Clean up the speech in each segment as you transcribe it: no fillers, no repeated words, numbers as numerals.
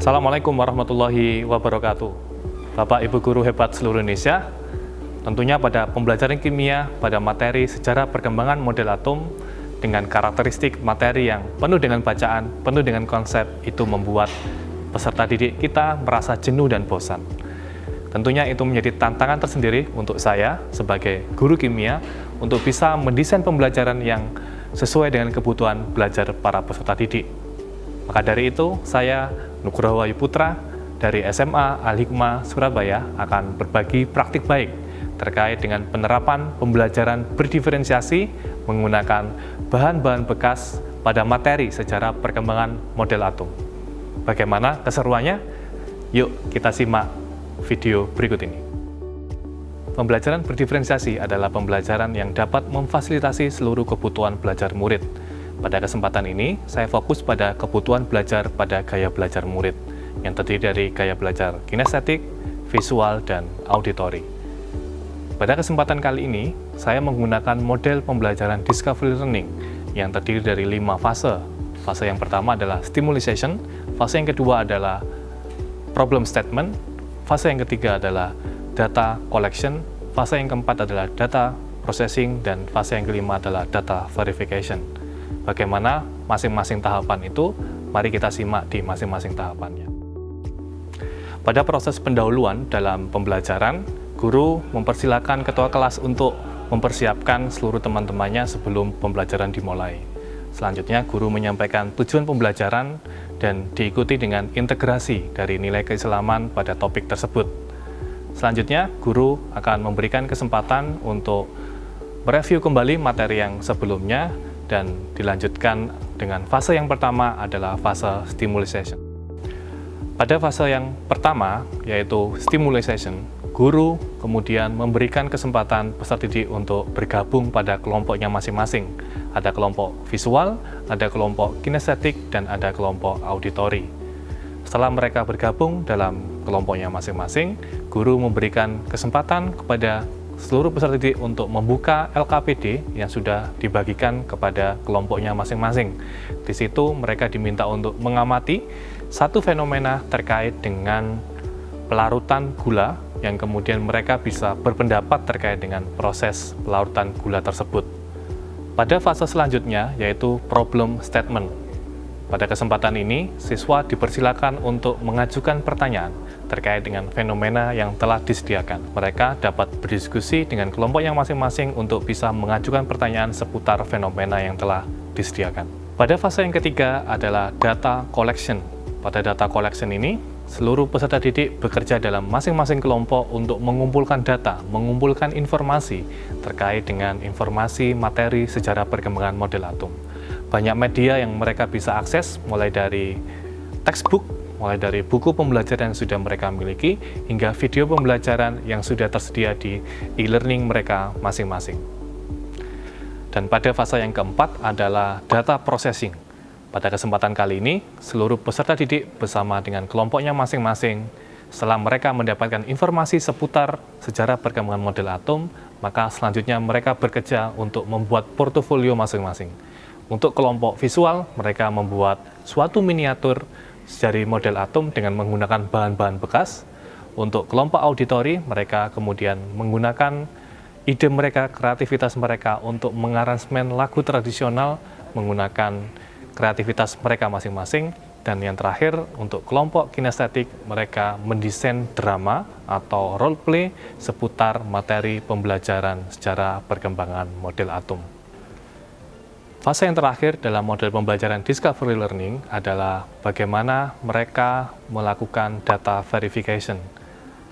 Assalamualaikum warahmatullahi wabarakatuh. Bapak Ibu guru hebat seluruh Indonesia, tentunya pada pembelajaran kimia pada materi sejarah perkembangan model atom dengan karakteristik materi yang penuh dengan bacaan, penuh dengan konsep, itu membuat peserta didik kita merasa jenuh dan bosan. Tentunya itu menjadi tantangan tersendiri untuk saya sebagai guru kimia untuk bisa mendesain pembelajaran yang sesuai dengan kebutuhan belajar para peserta didik. Maka dari itu, saya Nugroho Wahyu Putra dari SMA Al-Hikmah Surabaya akan berbagi praktik baik terkait dengan penerapan pembelajaran berdiferensiasi menggunakan bahan-bahan bekas pada materi sejarah perkembangan model atom. Bagaimana keseruannya? Yuk kita simak video berikut ini. Pembelajaran berdiferensiasi adalah pembelajaran yang dapat memfasilitasi seluruh kebutuhan belajar murid. Pada kesempatan ini, saya fokus pada kebutuhan belajar pada gaya belajar murid, yang terdiri dari gaya belajar kinestetik, visual, dan auditori. Pada kesempatan kali ini, saya menggunakan model pembelajaran discovery learning, yang terdiri dari 5 fase. Fase yang pertama adalah stimulation, fase yang kedua adalah problem statement, fase yang ketiga adalah data collection, fase yang keempat adalah data processing, dan fase yang kelima adalah data verification. Bagaimana masing-masing tahapan itu? Mari kita simak di masing-masing tahapannya. Pada proses pendahuluan dalam pembelajaran, guru mempersilakan ketua kelas untuk mempersiapkan seluruh teman-temannya sebelum pembelajaran dimulai. Selanjutnya, guru menyampaikan tujuan pembelajaran dan diikuti dengan integrasi dari nilai keislaman pada topik tersebut. Selanjutnya, guru akan memberikan kesempatan untuk mereview kembali materi yang sebelumnya dan dilanjutkan dengan fase yang pertama adalah fase stimulation. Pada fase yang pertama, yaitu stimulation, guru kemudian memberikan kesempatan peserta didik untuk bergabung pada kelompoknya masing-masing. Ada kelompok visual, ada kelompok kinestetik, dan ada kelompok auditori. Setelah mereka bergabung dalam kelompoknya masing-masing, guru memberikan kesempatan kepada seluruh peserta didik untuk membuka LKPD yang sudah dibagikan kepada kelompoknya masing-masing. Di situ mereka diminta untuk mengamati satu fenomena terkait dengan pelarutan gula yang kemudian mereka bisa berpendapat terkait dengan proses pelarutan gula tersebut. Pada fase selanjutnya yaitu problem statement. Pada kesempatan ini, siswa dipersilakan untuk mengajukan pertanyaan terkait dengan fenomena yang telah disediakan. Mereka dapat berdiskusi dengan kelompok yang masing-masing untuk bisa mengajukan pertanyaan seputar fenomena yang telah disediakan. Pada fase yang ketiga adalah data collection. Pada data collection ini, seluruh peserta didik bekerja dalam masing-masing kelompok untuk mengumpulkan data, mengumpulkan informasi terkait dengan informasi materi sejarah perkembangan model atom. Banyak media yang mereka bisa akses, mulai dari textbook, mulai dari buku pembelajaran yang sudah mereka miliki, hingga video pembelajaran yang sudah tersedia di e-learning mereka masing-masing. Dan pada fase yang keempat adalah data processing. Pada kesempatan kali ini, seluruh peserta didik bersama dengan kelompoknya masing-masing, setelah mereka mendapatkan informasi seputar sejarah perkembangan model atom, maka selanjutnya mereka bekerja untuk membuat portofolio masing-masing. Untuk kelompok visual, mereka membuat suatu miniatur dari model atom dengan menggunakan bahan-bahan bekas. Untuk kelompok auditori, mereka kemudian menggunakan ide mereka, kreativitas mereka untuk mengaransemen lagu tradisional menggunakan kreativitas mereka masing-masing. Dan yang terakhir, untuk kelompok kinestetik, mereka mendesain drama atau role play seputar materi pembelajaran sejarah perkembangan model atom. Fase yang terakhir dalam model pembelajaran discovery learning adalah bagaimana mereka melakukan data verification.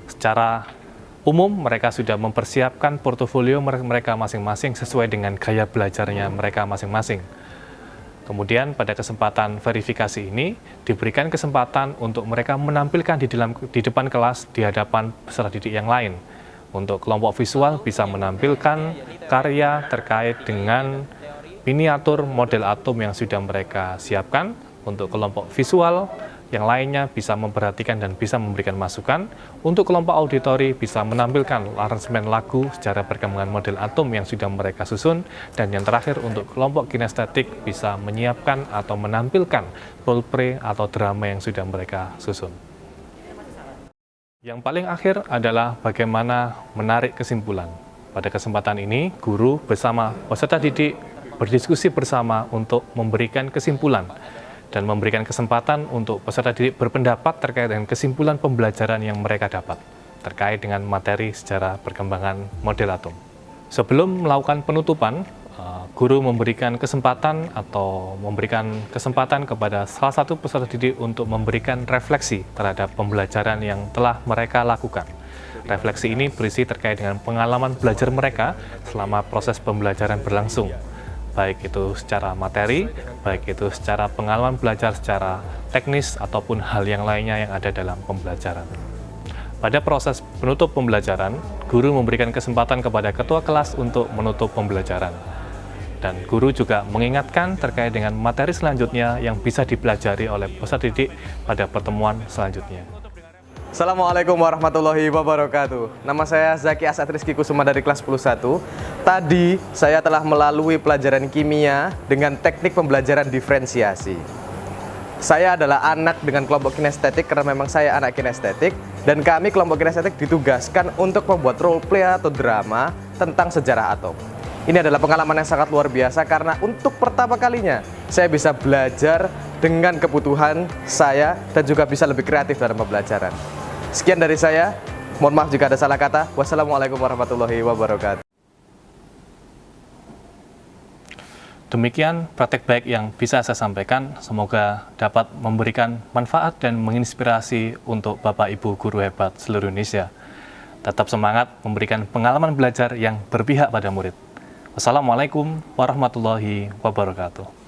Secara umum, mereka sudah mempersiapkan portofolio mereka masing-masing sesuai dengan gaya belajarnya mereka masing-masing. Kemudian pada kesempatan verifikasi ini, diberikan kesempatan untuk mereka menampilkan di depan kelas di hadapan peserta didik yang lain. Untuk kelompok visual bisa menampilkan karya terkait dengan miniatur model atom yang sudah mereka siapkan. Untuk kelompok visual yang lainnya bisa memperhatikan dan bisa memberikan masukan. Untuk kelompok auditori bisa menampilkan aransemen lagu secara perkembangan model atom yang sudah mereka susun. Dan yang terakhir untuk kelompok kinestetik bisa menyiapkan atau menampilkan role play atau drama yang sudah mereka susun. Yang paling akhir adalah bagaimana menarik kesimpulan. Pada kesempatan ini, guru bersama peserta didik berdiskusi bersama untuk memberikan kesimpulan dan memberikan kesempatan untuk peserta didik berpendapat terkait dengan kesimpulan pembelajaran yang mereka dapat terkait dengan materi sejarah perkembangan model atom. Sebelum melakukan penutupan, guru memberikan kesempatan kepada salah satu peserta didik untuk memberikan refleksi terhadap pembelajaran yang telah mereka lakukan. Refleksi ini berisi terkait dengan pengalaman belajar mereka selama proses pembelajaran berlangsung, baik itu secara materi, baik itu secara pengalaman belajar secara teknis, ataupun hal yang lainnya yang ada dalam pembelajaran. Pada proses penutup pembelajaran, guru memberikan kesempatan kepada ketua kelas untuk menutup pembelajaran. Dan guru juga mengingatkan terkait dengan materi selanjutnya yang bisa dipelajari oleh peserta didik pada pertemuan selanjutnya. Assalamualaikum warahmatullahi wabarakatuh. Nama saya Zaki Asad Rizky Kusuma dari kelas 11. Tadi saya telah melalui pelajaran kimia dengan teknik pembelajaran diferensiasi. Saya adalah anak dengan kelompok kinestetik karena memang saya anak kinestetik, dan kami kelompok kinestetik ditugaskan untuk membuat role play atau drama tentang sejarah atom. Ini adalah pengalaman yang sangat luar biasa karena untuk pertama kalinya saya bisa belajar dengan kebutuhan saya dan juga bisa lebih kreatif dalam pembelajaran. Sekian dari saya, mohon maaf jika ada salah kata. Wassalamualaikum warahmatullahi wabarakatuh. Demikian praktek baik yang bisa saya sampaikan, semoga dapat memberikan manfaat dan menginspirasi untuk Bapak Ibu guru hebat seluruh Indonesia. Tetap semangat memberikan pengalaman belajar yang berpihak pada murid. Wassalamualaikum warahmatullahi wabarakatuh.